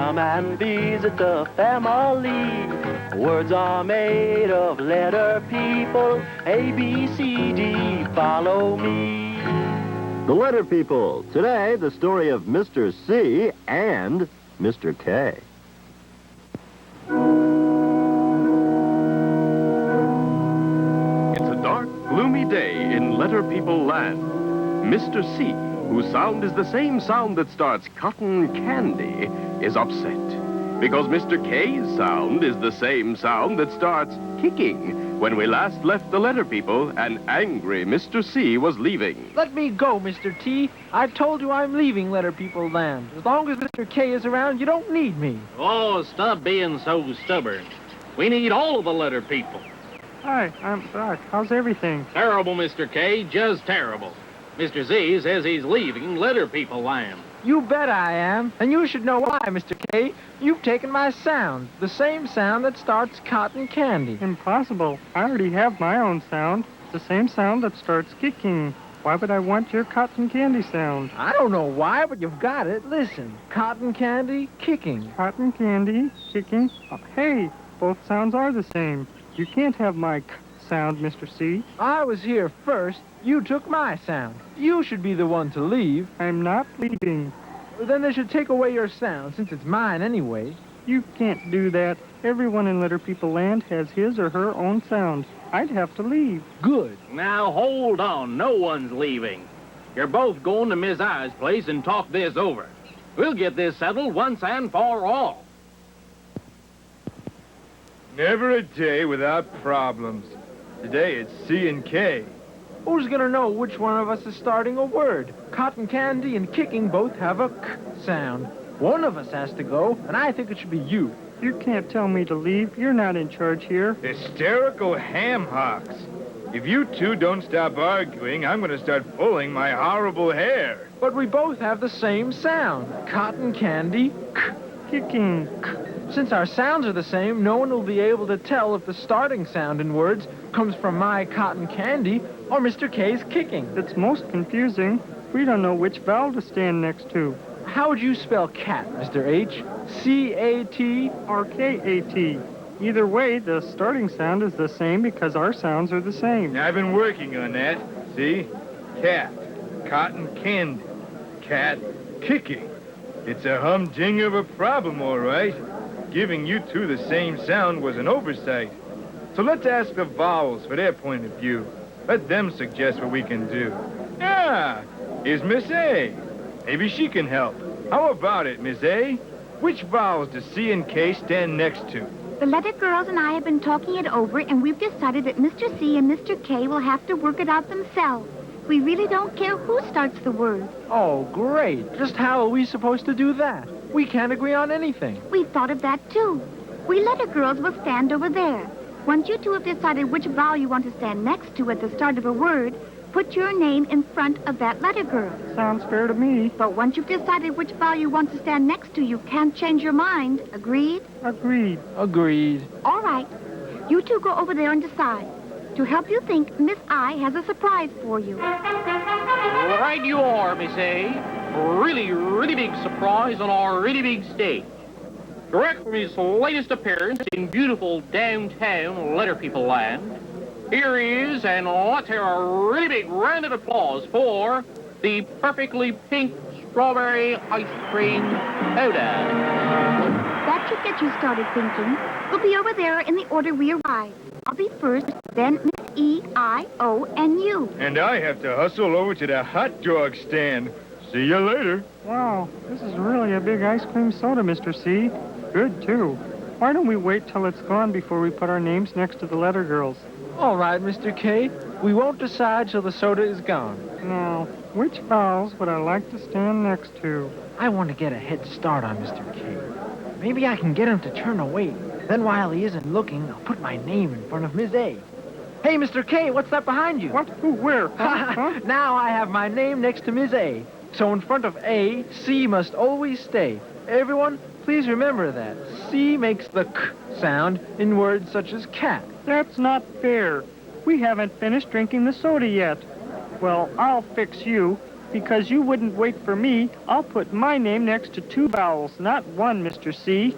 come and visit the family. Words are made of letter people. A, B, C, D, follow me. The Letter People. Today, the story of Mr. C and Mr. K. It's a dark, gloomy day in Letter People land. Mr. C, whose sound is the same sound that starts cotton candy, is upset. Because Mr. K's sound is the same sound that starts kicking. When we last left the Letter People, an angry Mr. C was leaving. Let me go, Mr. T. I told you I'm leaving Letter People land. As long as Mr. K is around, you don't need me. Oh, stop being so stubborn. We need all of the Letter People. Hi, I'm Doc. How's everything? Terrible, Mr. K, just terrible. Mr. Z says he's leaving Letter People land. You bet I am. And you should know why, Mr. K. You've taken my sound, the same sound that starts cotton candy. Impossible. I already have my own sound. It's the same sound that starts kicking. Why would I want your cotton candy sound? I don't know why, but you've got it. Listen, cotton candy, kicking. Cotton candy, kicking. Hey, both sounds are the same. You can't have my sound, Mr. C. I was here first. You took my sound. You should be the one to leave. I'm not leaving. Well, then they should take away your sound, since it's mine anyway. You can't do that. Everyone in Letter People land has his or her own sound. I'd have to leave. Good. Now, hold on. No one's leaving. You're both going to Miss I's place and talk this over. We'll get this settled once and for all. Never a day without problems. Today it's C and K. Who's gonna know which one of us is starting a word? Cotton candy and kicking both have a k sound. One of us has to go, and I think it should be you. You can't tell me to leave. You're not in charge here. Hysterical ham hocks. If you two don't stop arguing, I'm going to start pulling my horrible hair. But we both have the same sound. Cotton candy, k. Kicking. Since our sounds are the same, no one will be able to tell if the starting sound in words comes from my cotton candy or Mr. K's kicking. It's most confusing. We don't know which vowel to stand next to. How would you spell cat, Mr. H? C-A-T? Or K-A-T. Either way, the starting sound is the same because our sounds are the same. I've been working on that. See? Cat. Cotton candy. Cat. Kicking. It's a humding of a problem, all right. Giving you two the same sound was an oversight. So let's ask the vowels for their point of view. Let them suggest what we can do. Ah, here's Miss A. Maybe she can help. How about it, Miss A? Which vowels does C and K stand next to? The Letter Girls and I have been talking it over, and we've decided that Mr. C and Mr. K will have to work it out themselves. We really don't care who starts the word. Oh, great. Just how are we supposed to do that? We can't agree on anything. We thought of that, too. We Letter Girls will stand over there. Once you two have decided which vowel you want to stand next to at the start of a word, put your name in front of that Letter Girl. Sounds fair to me. But once you've decided which vowel you want to stand next to, you can't change your mind. Agreed? Agreed. Agreed. All right. You two go over there and decide. To help you think, Miss I has a surprise for you. Right you are, Miss A. Really, really big surprise on our really big stage. Direct from his latest appearance in beautiful downtown Letter People land, here he is, and let's hear a really big round of applause for the perfectly pink strawberry ice cream soda. That should get you started thinking. We'll be over there in the order we arrived. I'll be first, then Miss E, I, O, and you. And I have to hustle over to the hot dog stand. See you later. Wow, this is really a big ice cream soda, Mr. C. Good, too. Why don't we wait till it's gone before we put our names next to the Letter Girls? All right, Mr. K. We won't decide till the soda is gone. Now, which vowels would I like to stand next to? I want to get a head start on Mr. K. Maybe I can get him to turn away. Then while he isn't looking, I'll put my name in front of Ms. A. Hey, Mr. K, what's that behind you? What? Who? Where? Huh? Now I have my name next to Ms. A. So in front of A, C must always stay. Everyone, please remember that. C makes the k sound in words such as cat. That's not fair. We haven't finished drinking the soda yet. Well, I'll fix you. Because you wouldn't wait for me, I'll put my name next to 2 vowels, not 1, Mr. C.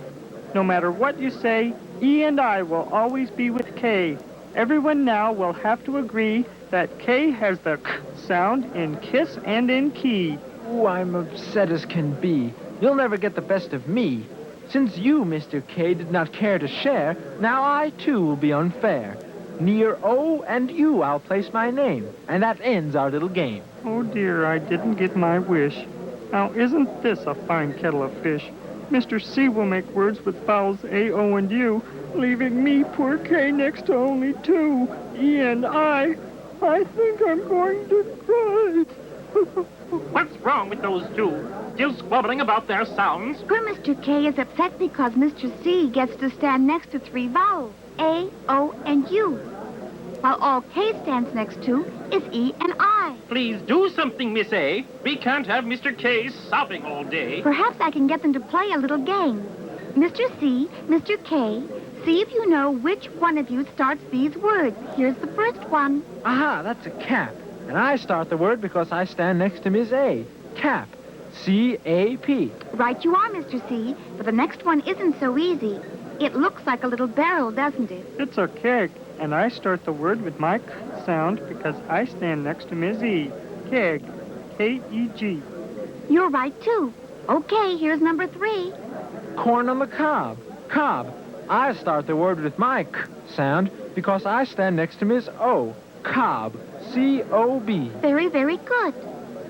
No matter what you say, E and I will always be with K. Everyone now will have to agree that K has the K sound in kiss and in key. Ooh, I'm upset as can be. You'll never get the best of me. Since you, Mr. K, did not care to share, now I, too, will be unfair. Near O and U I'll place my name, and that ends our little game. Oh, dear, I didn't get my wish. Now, isn't this a fine kettle of fish? Mr. C will make words with vowels A, O, and U, leaving me, poor K, next to only 2, E and I. I think I'm going to cry. What's wrong with those two? Still squabbling about their sounds? Poor Mr. K is upset because Mr. C gets to stand next to 3 vowels, A, O, and U, while all K stands next to is E and I. Please do something, Miss A. We can't have Mr. K sobbing all day. Perhaps I can get them to play a little game. Mr. C, Mr. K, see if you know which one of you starts these words. Here's the first one. Aha, that's a cap. And I start the word because I stand next to Miss A. Cap. C-A-P. Right you are, Mr. C, but the next one isn't so easy. It looks like a little barrel, doesn't it? It's a keg, and I start the word with my K sound because I stand next to Ms. E. Keg. K-E-G. You're right, too. Okay, here's number 3. Corn on the cob. Cob. I start the word with my K sound because I stand next to Miss O. Cob. C-O-B. Very, very good.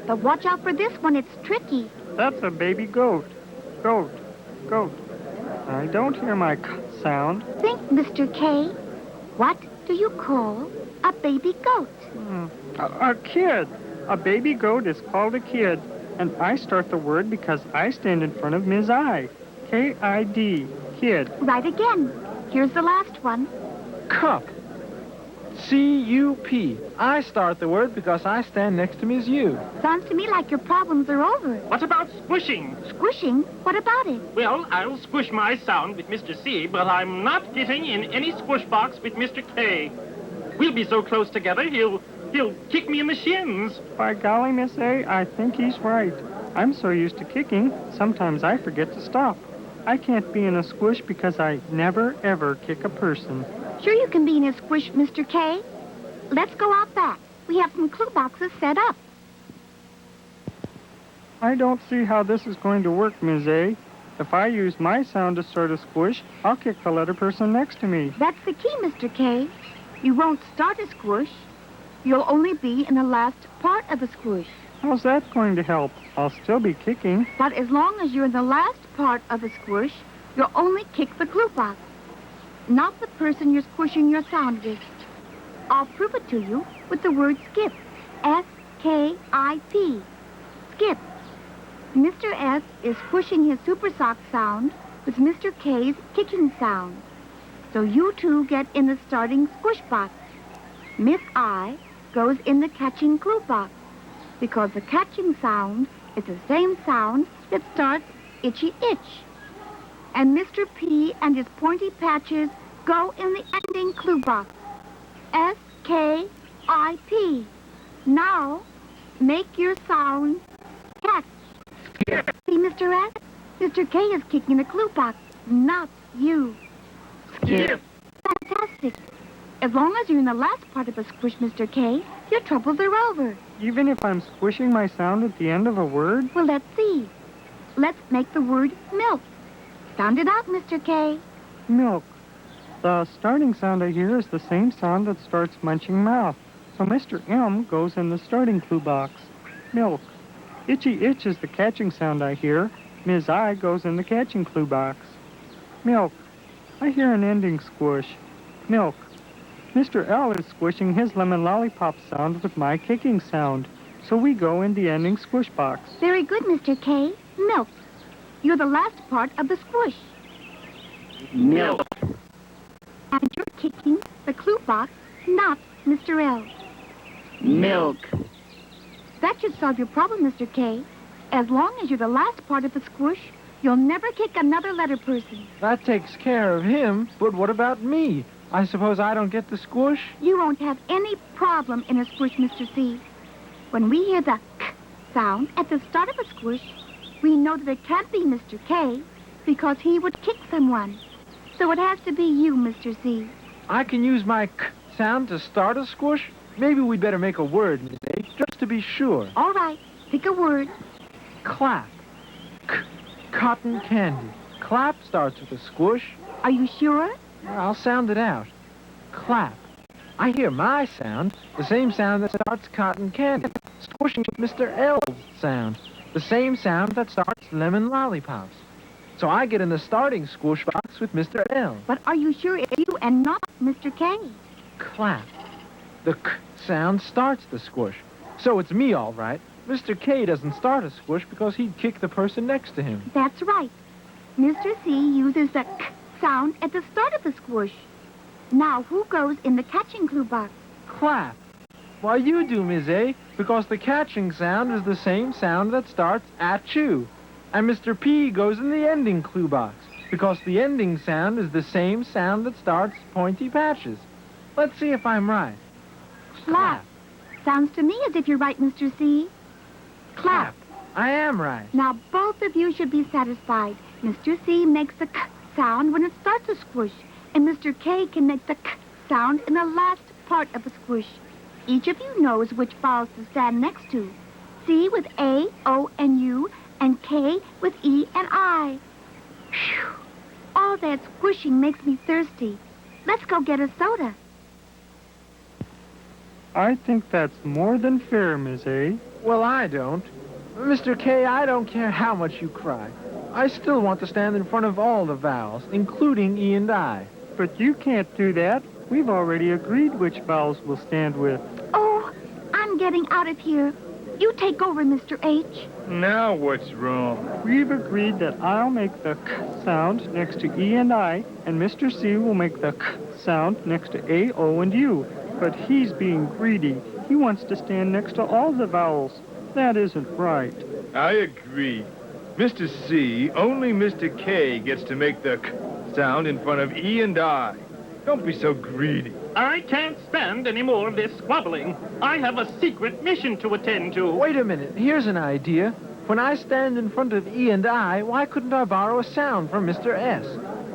But watch out for this one. It's tricky. That's a baby goat. Goat. Goat. I don't hear my K sound. Think, Mr. K. What do you call a baby goat? A kid. A baby goat is called a kid, and I start the word because I stand in front of Ms. I. K-I-D. Kid. Right again. Here's the last one. Cup. C-U-P. I start the word because I stand next to Miss U. Sounds to me like your problems are over. What about squishing? Squishing? What about it? Well, I'll squish my sound with Mr. C, but I'm not getting in any squish box with Mr. K. We'll be so close together, he'll kick me in the shins. By golly, Miss A, I think he's right. I'm so used to kicking, sometimes I forget to stop. I can't be in a squish because I never, ever kick a person. Sure you can be in a squish, Mr. K. Let's go out back. We have some clue boxes set up. I don't see how this is going to work, Ms. A. If I use my sound to start a squish, I'll kick the letter person next to me. That's the key, Mr. K. You won't start a squish. You'll only be in the last part of a squish. How's that going to help? I'll still be kicking. But as long as you're in the last part of a squish, you'll only kick the clue box, not the person you're squishing your sound with. I'll prove it to you with the word skip. S-K-I-P. Skip. Mr. S is squishing his super sock sound with Mr. K's kicking sound. So you two get in the starting squish box. Miss I goes in the catching clue box because the catching sound is the same sound that starts itchy itch. And Mr. P and his pointy patches go in the ending clue box. S-K-I-P. Now, make your sound catch. See, Mr. S? Mr. K is kicking the clue box, not you. Skip. Fantastic. As long as you're in the last part of a squish, Mr. K, your troubles are over. Even if I'm squishing my sound at the end of a word? Well, let's see. Let's make the word milk. Sound it out, Mr. K. Milk. The starting sound I hear is the same sound that starts munching mouth. So Mr. M goes in the starting clue box. Milk. Itchy itch is the catching sound I hear. Ms. I goes in the catching clue box. Milk. I hear an ending squish. Milk. Mr. L is squishing his lemon lollipop sound with my kicking sound. So we go in the ending squish box. Very good, Mr. K. Milk. You're the last part of the squish. Milk. And you're kicking the clue box, not Mr. L. Milk. That should solve your problem, Mr. K. As long as you're the last part of the squish, you'll never kick another letter person. That takes care of him, but what about me? I suppose I don't get the squish? You won't have any problem in a squish, Mr. C. When we hear the k sound at the start of a squish, we know that it can't be Mr. K because he would kick someone. So it has to be you, Mr. C. I can use my k sound to start a squish? Maybe we'd better make a word, Miss A, just to be sure. All right, pick a word. Clap. Cotton candy. Clap starts with a squish. Are you sure? I'll sound it out. Clap. I hear my sound, the same sound that starts cotton candy, squishing with Mr. L's sound, the same sound that starts lemon lollipops. So I get in the starting squish box with Mr. L. But are you sure it's you and not Mr. K? Clap. The k sound starts the squish. So it's me, all right. Mr. K doesn't start a squish because he'd kick the person next to him. That's right. Mr. C uses the k sound at the start of the squish. Now, who goes in the catching clue box? Clap. Why, you do, Ms. A, because the catching sound is the same sound that starts at you. And Mr. P goes in the ending clue box, because the ending sound is the same sound that starts pointy patches. Let's see if I'm right. Clap. Sounds to me as if you're right, Mr. C. Clap. I am right. Now, both of you should be satisfied. Mr. C makes the k sound when it starts a squish, and Mr. K can make the k sound in the last part of a squish. Each of you knows which vowels to stand next to. C with A, O, and U, and K with E and I. Phew. All that squishing makes me thirsty. Let's go get a soda. I think that's more than fair, Miss A. Well, I don't. Mr. K, I don't care how much you cry. I still want to stand in front of all the vowels, including E and I. But you can't do that. We've already agreed which vowels we'll stand with. Oh, I'm getting out of here. You take over, Mr. H. Now what's wrong? We've agreed that I'll make the k sound next to E and I, and Mr. C will make the k sound next to A, O, and U. But he's being greedy. He wants to stand next to all the vowels. That isn't right. I agree. Mr. C, only Mr. K gets to make the k sound in front of E and I. Don't be so greedy. I can't stand any more of this squabbling. I have a secret mission to attend to. Wait a minute. Here's an idea. When I stand in front of E and I, why couldn't I borrow a sound from Mr. S?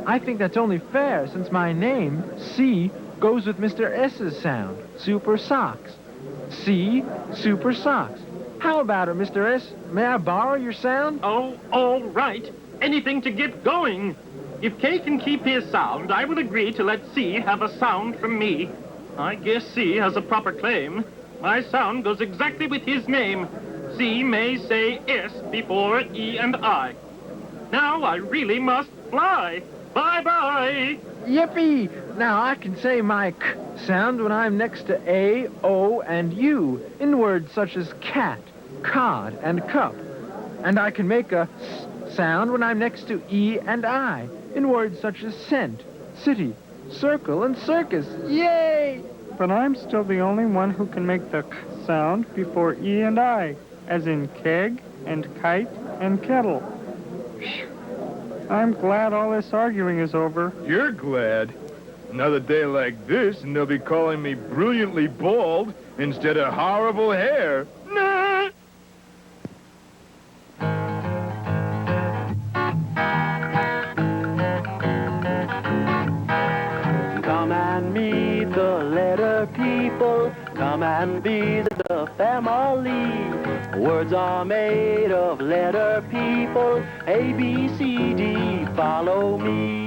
I think that's only fair since my name, C, goes with Mr. S's sound, Super Socks. C, Super Socks. How about it, Mr. S? May I borrow your sound? Oh, all right. Anything to get going. If K can keep his sound, I will agree to let C have a sound from me. I guess C has a proper claim. My sound goes exactly with his name. C may say S before E and I. Now I really must fly. Bye-bye. Yippee! Now I can say my k sound when I'm next to A, O, and U in words such as cat, cod, and cup. And I can make a s sound when I'm next to E and I in words such as scent, city, circle, and circus. Yay! But I'm still the only one who can make the k sound before E and I, as in keg and kite and kettle. Phew. I'm glad all this arguing is over. You're glad? Another day like this, and they'll be calling me brilliantly bald instead of horrible hair. Nah! Come and meet the letter people. Come and visit the family. Words are made of letter people. A, B, C, D, follow me.